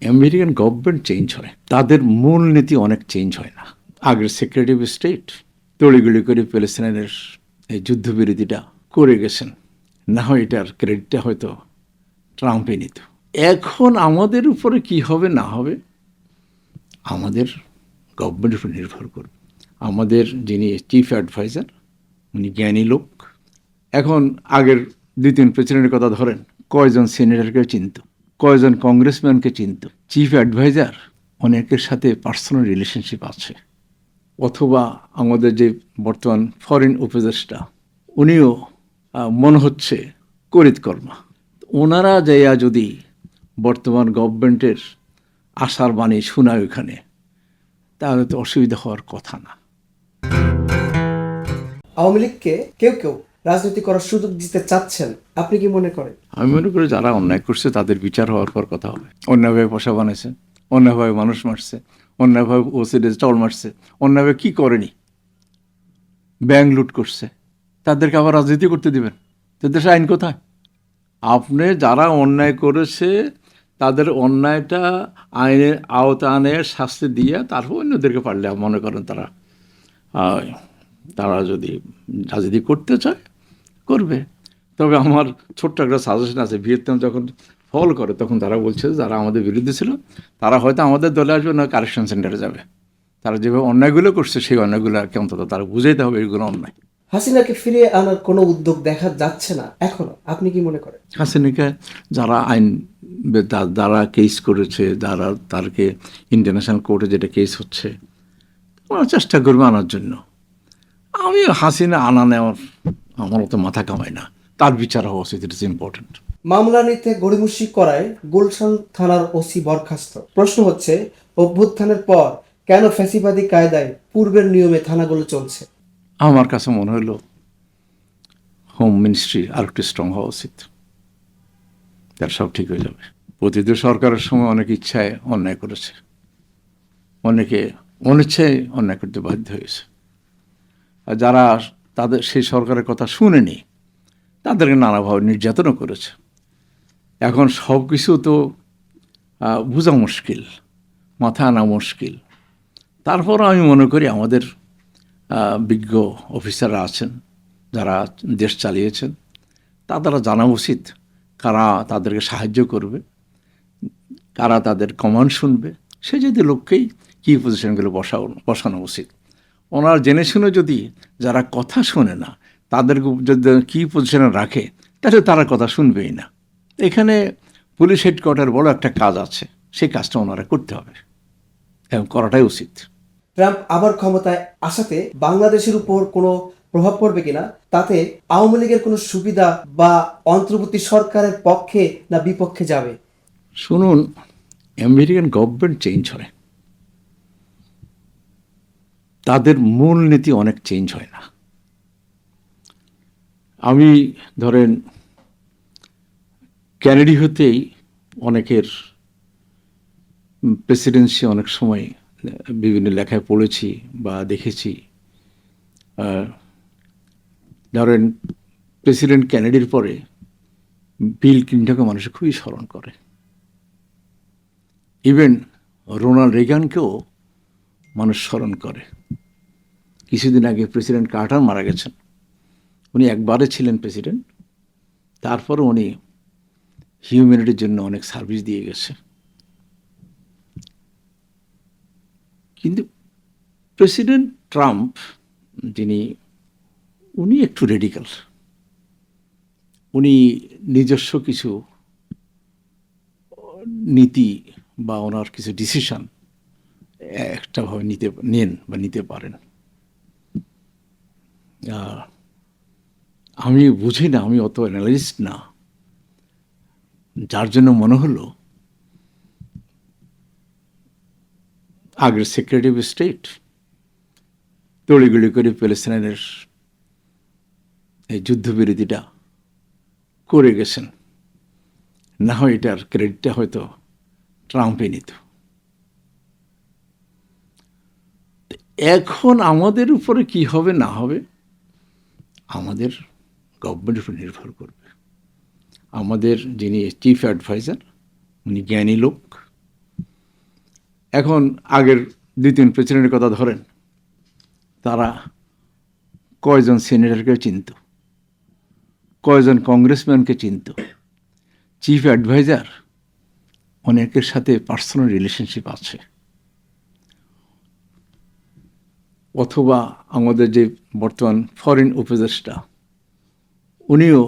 American government change হয়, তাদের মূলনীতি অনেক চেঞ্জ হয় না। আগের সেক্রেটারি অফ স্টেট তড়িগুড়ি করে প্যালেস্টাইনের এই যুদ্ধবিরতিটা করে গেছেন, না হয় এটার ক্রেডিটটা হয়তো ট্রাম্পে নিত। এখন আমাদের উপরে কি হবে না হবে আমাদের গভর্নমেন্টের উপর নির্ভর করবে। আমাদের যিনি চিফ অ্যাডভাইজার উনি জ্ঞানী লোক। এখন আগের 2-3 প্রেসিডেন্টের কথা ধরেন, কয়জন সিনেটরকে চিনত, কয়জন কংগ্রেসম্যানকে চিনত। চিফ অ্যাডভাইজার অনেকের সাথে পার্সোনাল রিলেশনশিপ আছে। অথবা আমাদের যে বর্তমান ফরেন উপদেষ্টা উনিও মনে হচ্ছে করিতকর্মা। ওনারা যাইয়া যদি বর্তমান গভর্নমেন্টের আশার বাণী শোনায় ওখানে, তাহলে তো অসুবিধা হওয়ার কথা না। আওয়ামী লীগকে কেউ কেউ রাজনীতি করার সুযোগ দিতে চাচ্ছেন, আপনি কি মনে করেন? আমি মনে করি যারা অন্যায় করছে তাদের বিচার হওয়ার পর কথা হবে। অন্যায়ভাবে পয়সা বানাইছে, অন্যায়ভাবে মানুষ মারছে, অন্যায়ভাবে ওসিডে চল মারছে, অন্যায়ভাবে কি করেনি, ব্যাংক লুট করছে, তাদেরকে আবার রাজনীতি করতে দিবেন? তো দেশে আইন কোথায়? আপনি যারা অন্যায় করেছে তাদের অন্যায়টা আইনের আওতায় শাস্তি দিয়ে তারপর অন্যদেরকে পারলে মনে করেন তারা যদি রাজনীতি করতে চায় করবে। তবে আমার ছোট্ট একটা সাজেশন আছে, ভিয়েতনাম যখন ফল করে তখন তারা বলছে যারা আমাদের বিরুদ্ধে ছিল তারা হয়তো আমাদের দলে আসবে না, কারেকশন সেন্টারে যাবে। তারা যেভাবে অন্যায়গুলো করছে সেই অন্যায়গুলো আর কি অন্তত তারা বুঝাইতে হবে এগুলো অন্যায়। হাসিনাকে ফিরিয়ে আনার কোনো উদ্যোগ দেখা যাচ্ছে না এখনো, আপনি কি মনে করেন? হাসিনাকে যারা যারা কেস করেছে, যারা তারকে ইন্টারন্যাশনাল কোর্টে যেটা কেস হচ্ছে, ওরা চেষ্টা করবে আনার জন্য। আমি হাসিনা আনা নেওয়ার আমার অত মাথা কামাই না, তার বিচার হওয়া উচিত, ইট ইজ ইম্পর্টেন্ট। মামলা নিতে গড়িমসি করায় গুলশান থানার ওসি বরখাস্ত। প্রশ্ন হচ্ছে, অভ্যুত্থানের পর কেন ফ্যাসিবাদী কায়দায় পূর্বের নিয়মে থানাগুলো চলছে? আমার কাছে মনে হলো হোম মিনিস্ট্রি আর একটু স্ট্রং হওয়া উচিত, তার সব ঠিক হয়ে যাবে। প্রতিটি সরকারের সময় অনেক ইচ্ছায় অন্যায় করেছে, অনেকে অনিচ্ছায় অন্যায় করতে বাধ্য হয়েছে। আর যারা তাদের সেই সরকারের কথা শুনেনি তাদেরকে নানাভাবে নির্যাতনও করেছে। এখন সব কিছু তো বোঝা মুশকিল, মাথায় আনা মুশকিল। তারপরও আমি মনে করি আমাদের বিজ্ঞ অফিসাররা আছেন যারা দেশ চালিয়েছেন, তাদের জানা উচিত কারা তাদেরকে সাহায্য করবে, কারা তাদের কমান্ড শুনবে, সে যদি লোককেই কী পজিশনগুলো বসানো উচিত। ওনার জেনে শুনে যদি যারা কথা শোনে না তাদেরকে যদি কী পজিশনে রাখে, তাহলে তারা কথা শুনবেই না। এখানে পুলিশ হেডকোয়ার্টার বড় একটা কাজ আছে, সেই কাজটা ওনারা করতে হবে এবং করাটাই উচিত। ট্রাম্প আবার ক্ষমতায় আসাতে বাংলাদেশের উপর কোনো প্রভাব পড়বে কিনা, তাতে আওয়ামী লীগের কোনো সুবিধা বা অন্তর্বর্তী সরকারের পক্ষে না বিপক্ষে যাবে? শুনুন, আমেরিকান গভর্নমেন্ট চেঞ্জ হয়, তাদের মূলনীতি অনেক চেঞ্জ হয় না। আমি ধরেন কেনেডি হতেই অনেকের প্রেসিডেন্সি অনেক সময় বিভিন্ন লেখায় পড়েছি বা দেখেছি। ধরেন প্রেসিডেন্ট কেনেডির পরে বিল ক্লিন্টনকে মানুষ খুবই স্মরণ করে। ইভেন রোনাল্ড রেগানকেও মানুষ স্মরণ করে। কিছুদিন আগে প্রেসিডেন্ট কার্টার মারা গেছেন, উনি একবারে ছিলেন প্রেসিডেন্ট, তারপরও উনি হিউম্যানিটির জন্য অনেক সার্ভিস দিয়ে গেছে। কিন্তু প্রেসিডেন্ট ট্রাম্প উনি একটু রেডিক্যাল। উনি নিজস্ব কিছু নীতি বা ওনার কিছু ডিসিশন একটাভাবে নিতে পারেন। আমি বুঝি না, আমি অত অ্যানালিস্ট না, যার জন্য মনে হলো আগের সেক্রেটারি অফ স্টেট তড়িগুড়ি করে প্যালেস্টাইনের এই যুদ্ধবিরতিটা করে গেছেন, না হয় এটার ক্রেডিটটা হয়তো ট্রাম্পে নিত। এখন আমাদের উপরে কি হবে না হবে আমাদের গভর্নমেন্টের উপর নির্ভর করবে। আমাদের যিনি চিফ অ্যাডভাইজার উনি জ্ঞানী লোক। এখন আগের 2-3 প্রেসিডেন্টের কথা ধরেন, তারা কয়জন সিনেটরকে চিনত, কয়জন কংগ্রেসম্যানকে চিনত, চিফ অ্যাডভাইজার অনেকের সাথে পার্সোনাল রিলেশনশিপ আছে। অথবা আমাদের যে বর্তমান ফরেন উপদেষ্টা, উনিও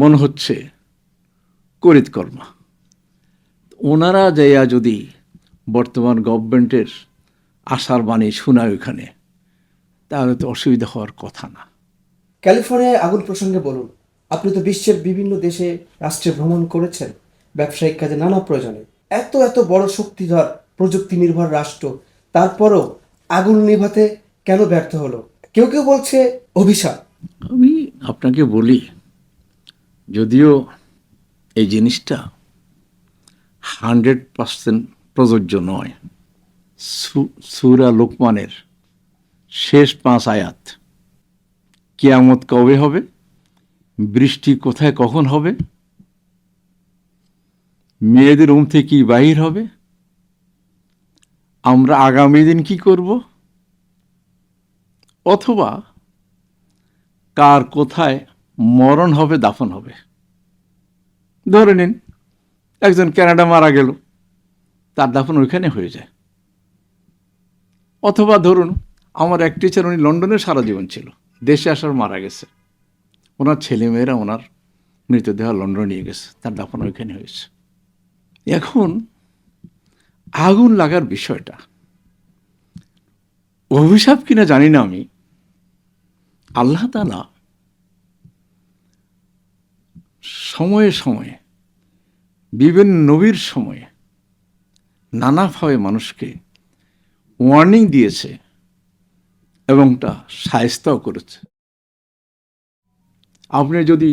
মনে হচ্ছে করিতকর্মা। ওনারা যাইয়া যদি বর্তমান গভর্নমেন্টের আশার বাণী শোনায় ওইখানে, তাহলে তো অসুবিধা হওয়ার কথা না। ক্যালিফোর্নিয়ায় আগুন প্রসঙ্গে বলুন, আপনি তো বিশ্বের বিভিন্ন দেশে রাষ্ট্রে ভ্রমণ করেছেন ব্যবসায়িক কাজে নানা প্রয়োজনে। এত এত বড় শক্তিধর প্রযুক্তি নির্ভর রাষ্ট্র, তারপরও আগুন নিভাতে কেন ব্যর্থ হলো? কেউ কেউ বলছে অভিশাপ। আমি আপনাকে বলি, যদিও এই জিনিসটা 100% প্রযোজ্য নয়, সূরা লোকমানের শেষ 5 আয়াত, কিয়ামত কবে হবে, বৃষ্টি কোথায় কখন হবে, মেয়েদের থেকে কি বাহির হবে, আমরা আগামী দিন কি করব, অথবা কার কোথায় মরণ হবে, দাফন হবে। ধরে নিন একজন কানাডা মারা গেল, তার দাফন ওইখানে হয়ে যায়। অথবা ধরুন আমার এক টিচার, উনি লন্ডনে সারা জীবন ছিল, দেশে আসার মারা গেছে, ওনার ছেলেমেয়েরা ওনার মৃতদেহ লন্ডনে নিয়ে গেছে, তার দাফন ওইখানে হয়েছে। এখন আগুন লাগার বিষয়টা অভিশাপ কিনা জানি না আমি, আল্লাহ তাআলা সময়ে সময়ে বিভিন্ন নবীর সময়ে নানাভাবে মানুষকে ওয়ার্নিং দিয়েছে এবং তা শায়েস্তাও করেছে। আপনি যদি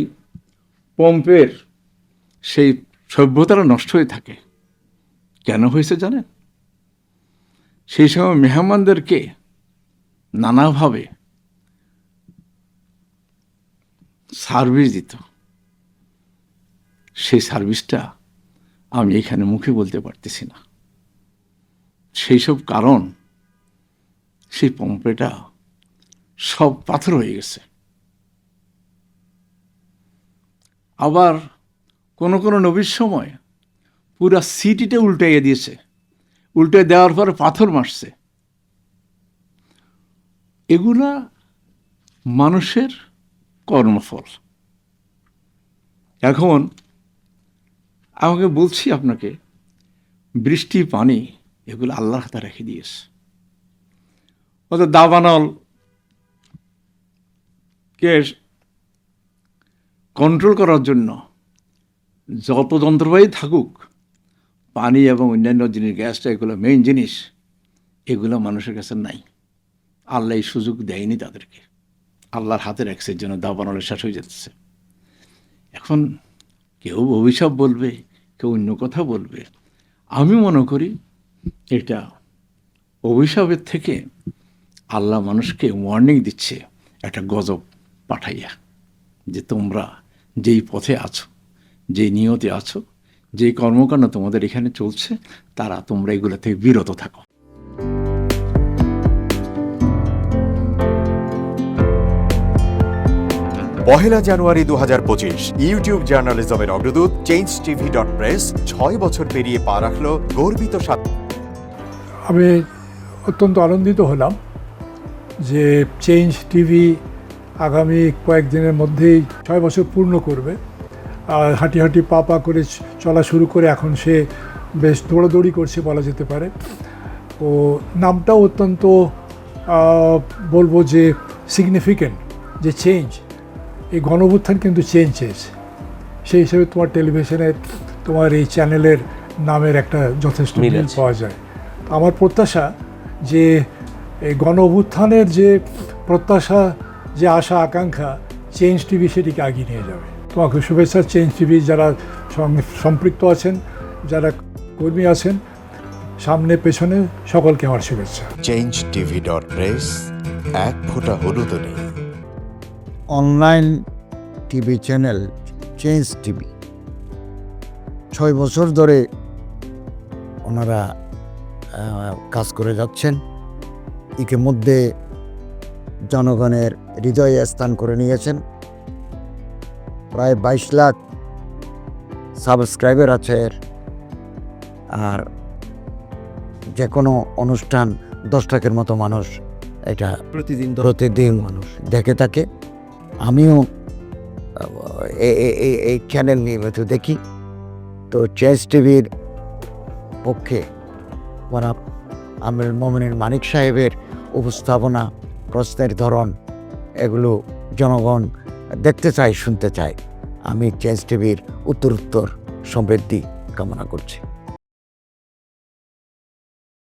পম্পের সেই সভ্যতাটা নষ্ট হয়ে থাকে, কেন হয়েছে জানেন? সেই সময় মেহমানদেরকে নানাভাবে সার্ভিস দিত। সেই সার্ভিসটা আমি এখানে মুখে বলতে পারতেছি না। সেই সব কারণ সেই পম্পেটা সব পাথর হয়ে গেছে। আবার কোন কোন নবীর সময় পুরা সিটিটা উল্টাইয়ে দিয়েছে, উল্টে দেওয়ার পরে পাথর মারছে। এগুলা মানুষের কর্মফল। এখন আমাকে বলছি আপনাকে, বৃষ্টি পানি এগুলো আল্লাহর হাতে রেখে দিয়েছে। অর্থাৎ দাবানল কে কন্ট্রোল করার জন্য যত যন্ত্রপাতি থাকুক, পানি এবং অন্যান্য জিনিস, গ্যাসটা, এগুলো মেইন জিনিস, এগুলো মানুষের কাছে নাই। আল্লাহ এই সুযোগ দেয়নি তাদেরকে, আল্লাহর হাতে রাখছে, জন্য দাবানলে শেষ হয়ে যাচ্ছে। এখন কেউ অভিশাপ বলবে, কেউ অন্য কথা বলবে। আমি মনে করি এটা অভিশাপের থেকে আল্লাহ মানুষকে ওয়ার্নিং দিচ্ছে একটা গজব পাঠাইয়া, যে তোমরা যেই পথে আছো, যেই নিয়তে আছো, যেই কর্মকাণ্ড তোমাদের এখানে চলছে, তোমরা এগুলো থেকে বিরত থাকো। পহেলা জানুয়ারি 2025 ইউটিউব জার্নালিজমের অগ্রদূত changetv.press 6 বছর পেরিয়ে পা রাখল গর্বিত আমি অত্যন্ত আনন্দিত হলাম যে চেঞ্জ টিভি আগামী কয়েকদিনের মধ্যেই 6 বছর পূর্ণ করবে। আর হাঁটি হাঁটি পা পা করে চলা শুরু করে এখন সে বেশ দৌড়াদৌড়ি করছে বলা যেতে পারে। ও নামটাও অত্যন্ত বলবো যে সিগনিফিক্যান্ট, যে চেঞ্জ, এই গণঅভ্যুত্থান কিন্তু চেঞ্জ চেয়েছে। সেই হিসেবে তোমার টেলিভিশনের, তোমার এই চ্যানেলের নামের একটা যথেষ্ট মিল পাওয়া যায়। আমার প্রত্যাশা যে এই গণঅভ্যুত্থানের যে প্রত্যাশা, যে আশা আকাঙ্ক্ষা, চেঞ্জ টিভি সেটিকে এগিয়ে নিয়ে যাবে। তোমাকে শুভেচ্ছা। চেঞ্জ টিভি যারা সম্পৃক্ত আছেন, যারা কর্মী আছেন, সামনে পেছনে সকলকে আমার শুভেচ্ছা। changetv.press, এক ফোঁটা হলুদ নেই। Online TV channel change TV 6 বছর ধরে ওনারা কাজ করে যাচ্ছেন। ইতিমধ্যে জনগণের হৃদয়ে স্থান করে নিয়েছেন। প্রায় 22 লাখ সাবস্ক্রাইবার আছে এর। আর যে কোনো অনুষ্ঠান 10 লাখের মতো মানুষ এটা প্রতিদিন মানুষ দেখে থাকে। আমিও এই চ্যানেল নিয়মিত দেখি। তো চেঞ্জ টিভির পক্ষে আমিরুল মোমিনিন মানিক সাহেবের উপস্থাপনা, প্রশ্নের ধরন, এগুলো জনগণ দেখতে চায়, শুনতে চায়। আমি চেঞ্জ টিভির উত্তরোত্তর সমৃদ্ধি কামনা করছি।